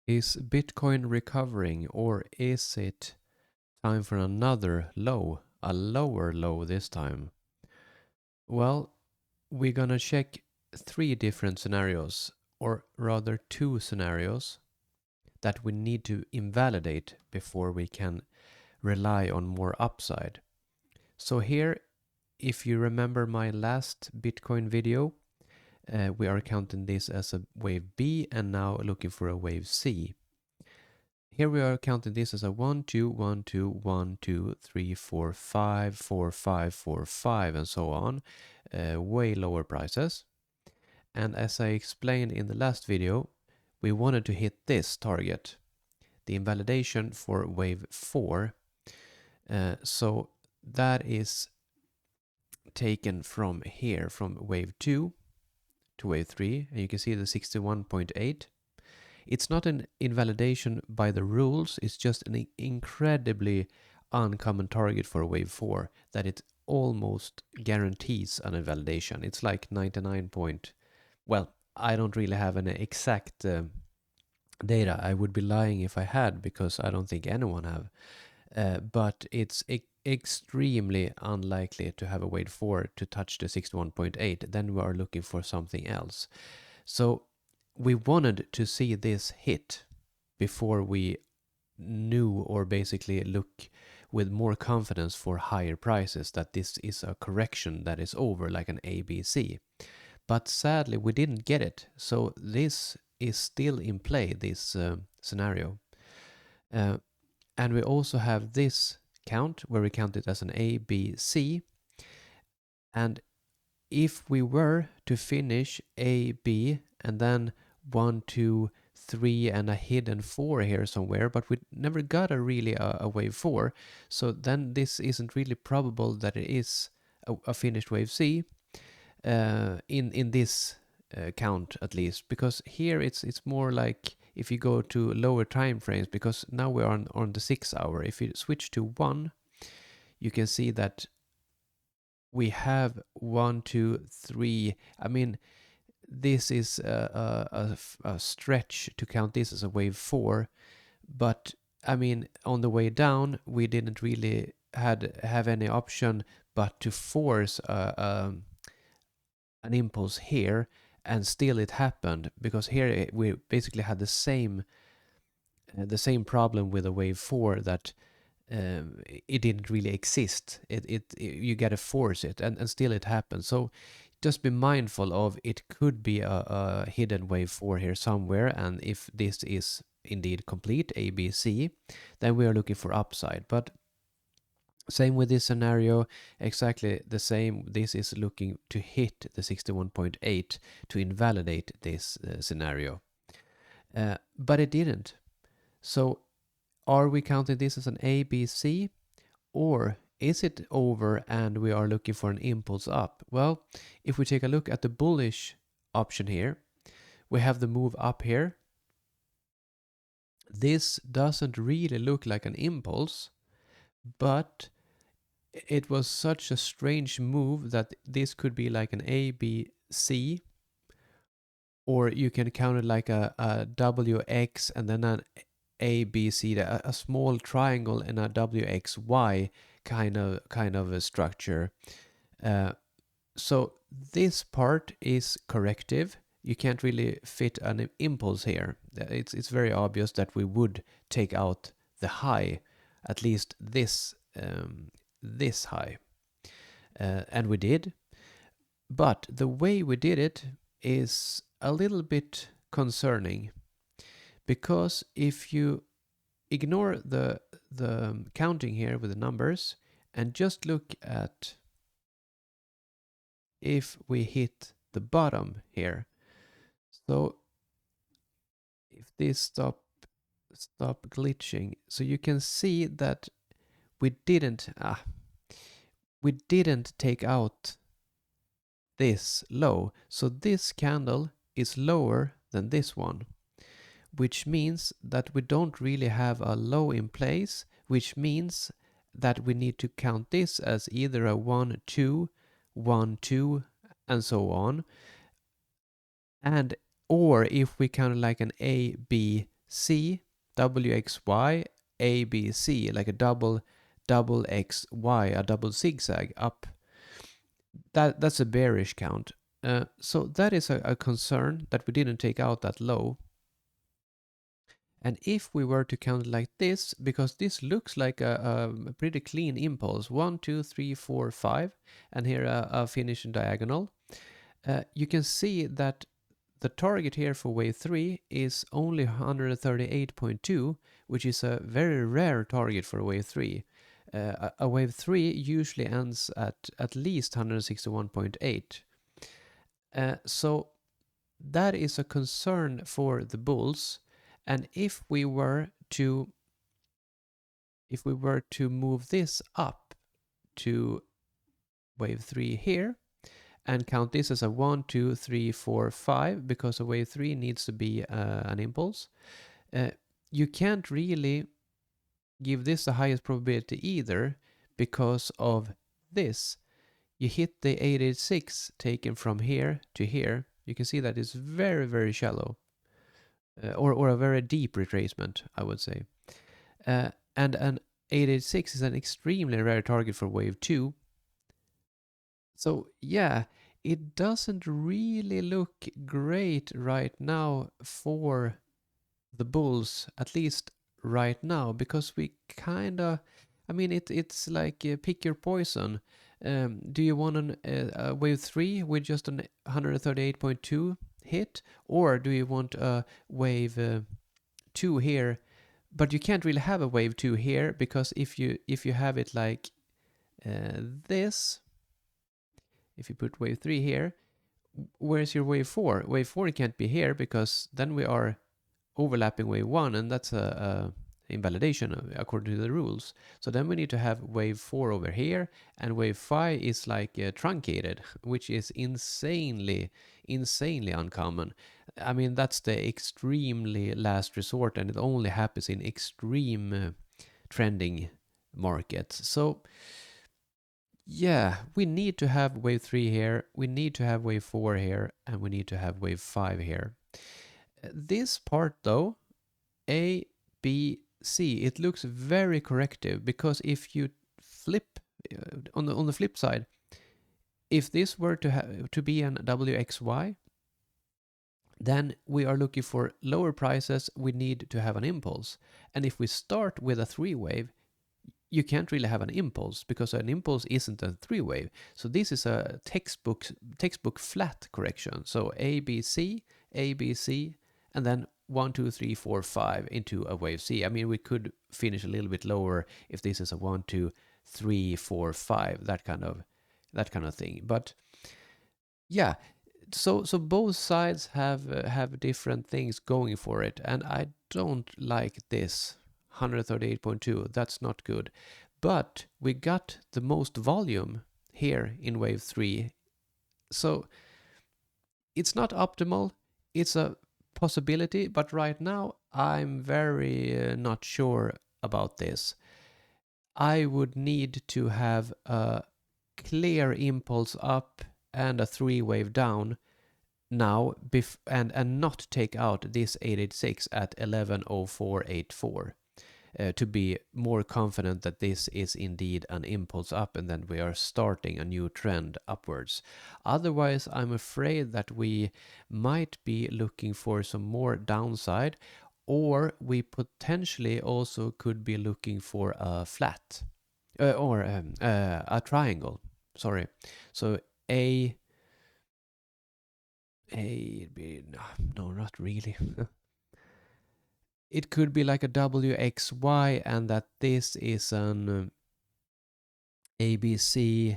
Is Bitcoin recovering, or is it time for another low, a lower low this time? Well, we're gonna check three different scenarios, or rather two scenarios, that we need to invalidate before we can rely on more upside. So here, if you remember my last Bitcoin video, we are counting this as a wave B and now looking for a wave C. Here we are counting this as a 1, 2, 1, 2, 1, 2, 3, 4, 5, 4, 5, 4, 5, and so on. Way lower prices. And as I explained in the last video, we wanted to hit this target, the invalidation for wave 4. So that is taken from here, from wave 2 to wave 3, and you can see the 61.8. It's not an invalidation by the rules, it's just an incredibly uncommon target for wave 4 that it almost guarantees an invalidation. It's like 99 point. Well, I don't really have an exact data. I would be lying if I had, because I don't think anyone have. But it's extremely unlikely to have a wave 4 to touch the 61.8. Then we are looking for something else. So we wanted to see this hit before we knew, or basically look with more confidence for higher prices, that this is a correction that is over, like an ABC. But sadly, we didn't get it. So this is still in play, this scenario. And we also have this count where we count it as an ABC. And if we were to finish A, B, and then 1, 2, 3, and a hidden 4 here somewhere, but we never got a wave 4, so then this isn't really probable that it is a finished wave C in this count, at least, because here it's more like if you go to lower time frames, because now we're on the 6 hour. If you switch to 1, you can see that we have 1, 2, 3. I mean, this is a stretch to count this as a wave 4, but I mean, on the way down, we didn't really have any option but to force an impulse here, and still it happened, because here we basically had the same problem with a wave 4, that it didn't really exist. You gotta force it, and still it happens. So just be mindful of, it could be a hidden wave 4 here somewhere, and if this is indeed complete ABC, then we are looking for upside. But same with this scenario, exactly the same. This is looking to hit the 61.8 to invalidate this scenario. But it didn't. So are we counting this as an ABC, or is it over and we are looking for an impulse up? Well, if we take a look at the bullish option here, we have the move up here. This doesn't really look like an impulse, but it was such a strange move that this could be like an ABC, or you can count it like a WX and then an ABC, a small triangle and a WXY kind of a structure. So this part is corrective. You can't really fit an impulse here. It's very obvious that we would take out the high, at least this high, and we did. But the way we did it is a little bit concerning, because if you ignore the counting here with the numbers and just look at if we hit the bottom here. So if this stop glitching, so you can see that we didn't take out this low. So this candle is lower than this one, which means that we don't really have a low in place, which means that we need to count this as either a 1, 2, 1, 2, and so on. And or if we count like an A, B, C, WXY, ABC, like a double XY, a double zigzag up. That's a bearish count. So that is a concern that we didn't take out that low. And if we were to count like this, because this looks like a pretty clean impulse, 1, 2, 3, 4, 5, and here a finishing diagonal, you can see that the target here for wave 3 is only 138.2, which is a very rare target for wave 3. A wave 3 usually ends at least 161.8. So that is a concern for the bulls. And if we were to move this up to wave 3 here and count this as a 1, 2, 3, 4, 5, because a wave 3 needs to be an impulse, you can't really give this the highest probability either, because of this. You hit the 886 taken from here to here. You can see that it's very, very shallow. Or a very deep retracement, I would say. And an 886 is an extremely rare target for wave 2. So yeah, it doesn't really look great right now for the bulls, at least right now, because we kind of, I mean, it's like pick your poison. Do you want a wave 3 with just an 138.2 hit, or do you want a wave 2 here? But you can't really have a wave 2 here, because if you have it like this, if you put wave 3 here, where's your wave 4? Wave 4 can't be here, because then we are overlapping wave 1, and that's a invalidation according to the rules. So then we need to have wave 4 over here, and wave 5 is like truncated, which is insanely uncommon. I mean, that's the extremely last resort, and it only happens in extreme trending markets. So yeah, we need to have wave 3 here, we need to have wave 4 here, and we need to have wave 5 here. This part though, A, B, C, it looks very corrective, because if you flip on the flip side, if this were to be an WXY, then we are looking for lower prices, we need to have an impulse. And if we start with a 3-wave, you can't really have an impulse, because an impulse isn't a 3-wave. So this is a textbook flat correction. So A, B, C, and then 1, 2, 3, 4, 5 into a wave C. I mean, we could finish a little bit lower if this is a 1, 2, 3, 4, 5, that kind of thing. But yeah, so both sides have different things going for it, and I don't like this 138.2. That's not good. But we got the most volume here in wave 3. So it's not optimal. It's a possibility, but right now I'm very not sure about this. I would need to have a clear impulse up and a 3-wave down now, and not take out this 886 at 110484 to be more confident that this is indeed an impulse up, and then we are starting a new trend upwards. Otherwise, I'm afraid that we might be looking for some more downside, or we potentially also could be looking for a flat or a triangle. Sorry. So no, not really. It could be like a WXY, and that this is an ABC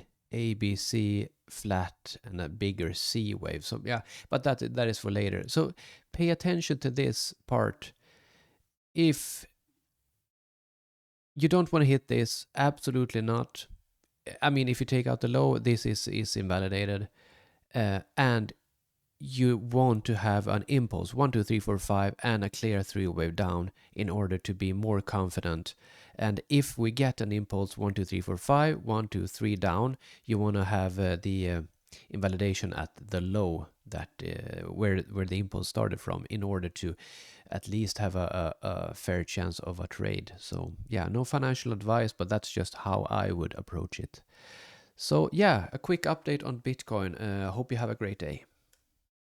flat and a bigger C wave. So yeah, but that is for later. So pay attention to this part. If you don't want to hit this, absolutely not. I mean, if you take out the low, this is invalidated, and you want to have an impulse 1, 2, 3, 4, 5 and a clear 3-wave down in order to be more confident. And if we get an impulse 1, 2, 3, 4, 5, 1, 2, 3 down, you want to have the invalidation at the low that where the impulse started from, in order to at least have a fair chance of a trade. So yeah, no financial advice, but that's just how I would approach it. So yeah, a quick update on Bitcoin. Hope you have a great day.